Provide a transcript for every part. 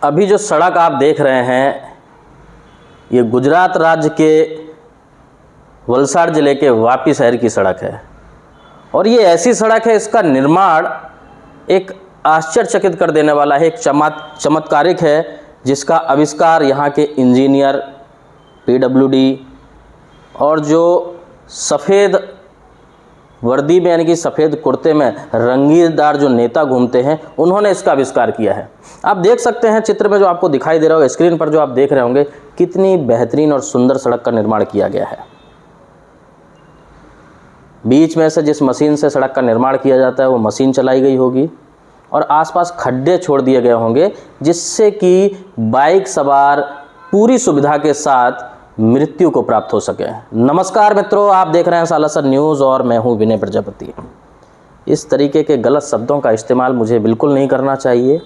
अभी जो सड़क आप देख रहे हैं ये गुजरात राज्य के वलसाड़ ज़िले के वापी शहर की सड़क है और ये ऐसी सड़क है, इसका निर्माण एक आश्चर्यचकित कर देने वाला है, एक चमत्कारिक है, जिसका आविष्कार यहाँ के इंजीनियर, पीडब्ल्यूडी और जो सफ़ेद वर्दी में यानी कि सफ़ेद कुर्ते में रंगीदार जो नेता घूमते हैं, उन्होंने इसका आविष्कार किया है। आप देख सकते हैं चित्र में जो आपको दिखाई दे रहा हो, स्क्रीन पर जो आप देख रहे होंगे, कितनी बेहतरीन और सुंदर सड़क का निर्माण किया गया है। बीच में से जिस मशीन से सड़क का निर्माण किया जाता है वो मशीन चलाई गई होगी और आसपास खड्डे छोड़ दिए गए होंगे, जिससे कि बाइक सवार पूरी सुविधा के साथ मृत्यु को प्राप्त हो सके। नमस्कार मित्रों, आप देख रहे हैं सालासर न्यूज़ और मैं हूं विनय प्रजापति। इस तरीके के गलत शब्दों का इस्तेमाल मुझे बिल्कुल नहीं करना चाहिए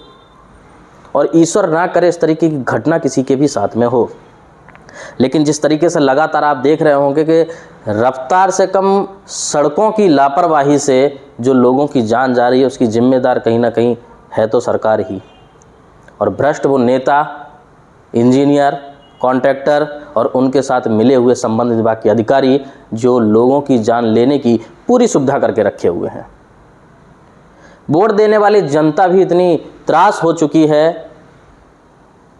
और ईश्वर ना करे इस तरीके की घटना किसी के भी साथ में हो। लेकिन जिस तरीके से लगातार आप देख रहे होंगे कि रफ्तार से कम सड़कों की लापरवाही से जो लोगों की जान जा रही है, उसकी जिम्मेदार कहीं ना कहीं है तो सरकार ही, और भ्रष्ट वो नेता, इंजीनियर, कॉन्ट्रैक्टर और उनके साथ मिले हुए संबंधित विभाग के अधिकारी जो लोगों की जान लेने की पूरी सुविधा करके रखे हुए हैं। वोट देने वाली जनता भी इतनी त्रास हो चुकी है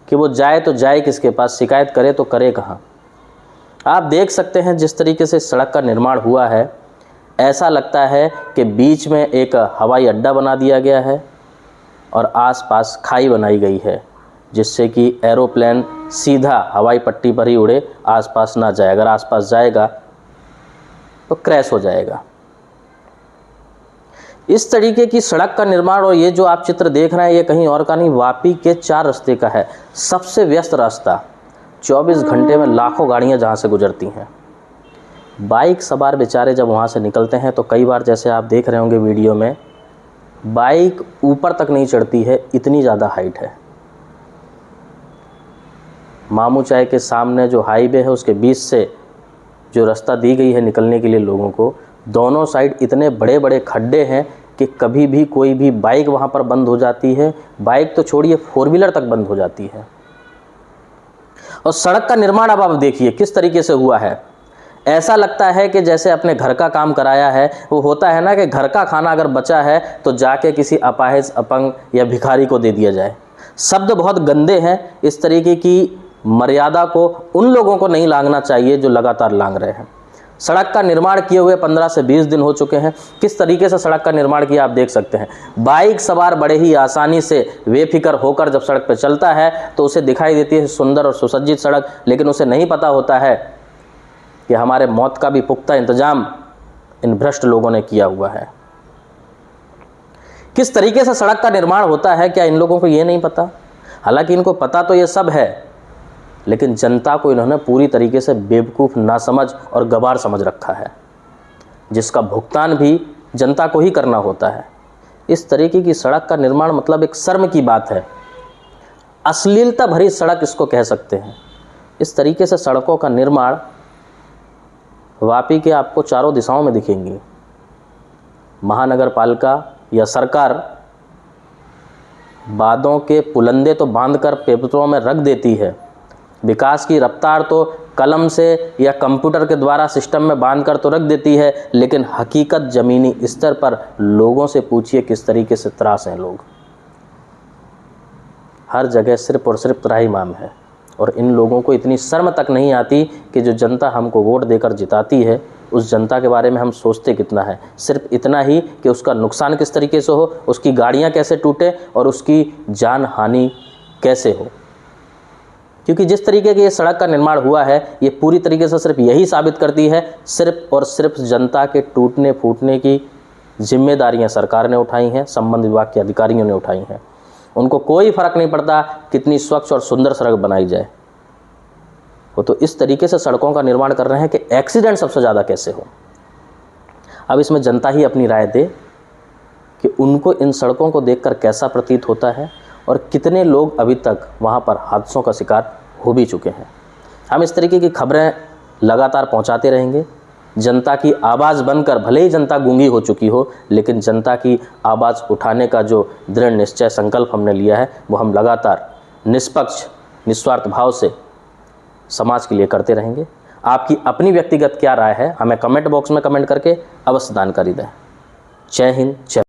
कि वो जाए तो जाए किसके पास, शिकायत करे तो करे कहाँ। आप देख सकते हैं जिस तरीके से सड़क का निर्माण हुआ है, ऐसा लगता है कि बीच में एक हवाई अड्डा बना दिया गया है और आसपास खाई बनाई गई है, जिससे कि एरोप्लेन सीधा हवाई पट्टी पर ही उड़े, आसपास ना जाए। अगर आसपास जाएगा तो क्रैश हो जाएगा। इस तरीके की सड़क का निर्माण, और ये जो आप चित्र देख रहे हैं ये कहीं और का नहीं, वापी के 4 रास्ते का है। सबसे व्यस्त रास्ता, 24 घंटे में लाखों गाड़ियां जहां से गुजरती हैं। बाइक सवार बेचारे जब वहां से निकलते हैं तो कई बार, जैसे आप देख रहे होंगे वीडियो में, बाइक ऊपर तक नहीं चढ़ती है, इतनी ज़्यादा हाइट है। मामू चाय के सामने जो हाईवे है उसके बीच से जो रास्ता दी गई है निकलने के लिए लोगों को, दोनों साइड इतने बड़े बड़े खड्डे हैं कि कभी भी कोई भी बाइक वहां पर बंद हो जाती है। बाइक तो छोड़िए, 4 व्हीलर तक बंद हो जाती है। और सड़क का निर्माण अब आप देखिए किस तरीके से हुआ है। ऐसा लगता है कि जैसे अपने घर का काम कराया है। वो होता है ना कि घर का खाना अगर बचा है तो जाके किसी अपाहिज, अपंग या भिखारी को दे दिया जाए। शब्द बहुत गंदे हैं। इस तरीके की मर्यादा को उन लोगों को नहीं लांघना चाहिए जो लगातार लांघ रहे हैं। सड़क का निर्माण किए हुए 15 से 20 दिन हो चुके हैं। किस तरीके से सड़क का निर्माण किया आप देख सकते हैं। बाइक सवार बड़े ही आसानी से बेफिक्र होकर जब सड़क पर चलता है तो उसे दिखाई देती है सुंदर और सुसज्जित सड़क, लेकिन उसे नहीं पता होता है कि हमारे मौत का भी पुख्ता इंतजाम इन भ्रष्ट लोगों ने किया हुआ है। किस तरीके से सड़क का निर्माण होता है, क्या इन लोगों को ये नहीं पता? हालांकि इनको पता तो ये सब है, लेकिन जनता को इन्होंने पूरी तरीके से बेवकूफ़, नासमझ और गवार समझ रखा है, जिसका भुगतान भी जनता को ही करना होता है। इस तरीके की सड़क का निर्माण मतलब एक शर्म की बात है। अश्लीलता भरी सड़क इसको कह सकते हैं। इस तरीके से सड़कों का निर्माण वापी के आपको चारों दिशाओं में दिखेंगी। महानगर पालिका या सरकार बांधों के पुलंदे तो बांधकर पेपरों में रख देती है, विकास की रफ्तार तो कलम से या कंप्यूटर के द्वारा सिस्टम में बांधकर तो रख देती है, लेकिन हकीकत ज़मीनी स्तर पर लोगों से पूछिए किस तरीके से त्रास हैं लोग। हर जगह सिर्फ और सिर्फ त्राहिमाम है और इन लोगों को इतनी शर्म तक नहीं आती कि जो जनता हमको वोट देकर जिताती है उस जनता के बारे में हम सोचते कितना है। सिर्फ इतना ही कि उसका नुकसान किस तरीके से हो, उसकी गाड़ियाँ कैसे टूटे और उसकी जान हानि कैसे हो। क्योंकि जिस तरीके की ये सड़क का निर्माण हुआ है ये पूरी तरीके से सिर्फ यही साबित करती है, सिर्फ और सिर्फ जनता के टूटने फूटने की जिम्मेदारियां सरकार ने उठाई हैं, संबंधित विभाग के अधिकारियों ने उठाई हैं। उनको कोई फ़र्क नहीं पड़ता कितनी स्वच्छ और सुंदर सड़क बनाई जाए। वो तो इस तरीके से सड़कों का निर्माण कर रहे हैं कि एक्सीडेंट सबसे ज़्यादा कैसे हो। अब इसमें जनता ही अपनी राय दे कि उनको इन सड़कों को देखकर कैसा प्रतीत होता है और कितने लोग अभी तक वहाँ पर हादसों का शिकार हो भी चुके हैं। हम इस तरीके की खबरें लगातार पहुँचाते रहेंगे। जनता की आवाज़ बनकर, भले ही जनता गूंगी हो चुकी हो, लेकिन जनता की आवाज़ उठाने का जो दृढ़ निश्चय संकल्प हमने लिया है वो हम लगातार निष्पक्ष निस्वार्थ भाव से समाज के लिए करते रहेंगे। आपकी अपनी व्यक्तिगत क्या राय है हमें कमेंट बॉक्स में कमेंट करके अवश्य जानकारी दें। जय हिंद, जय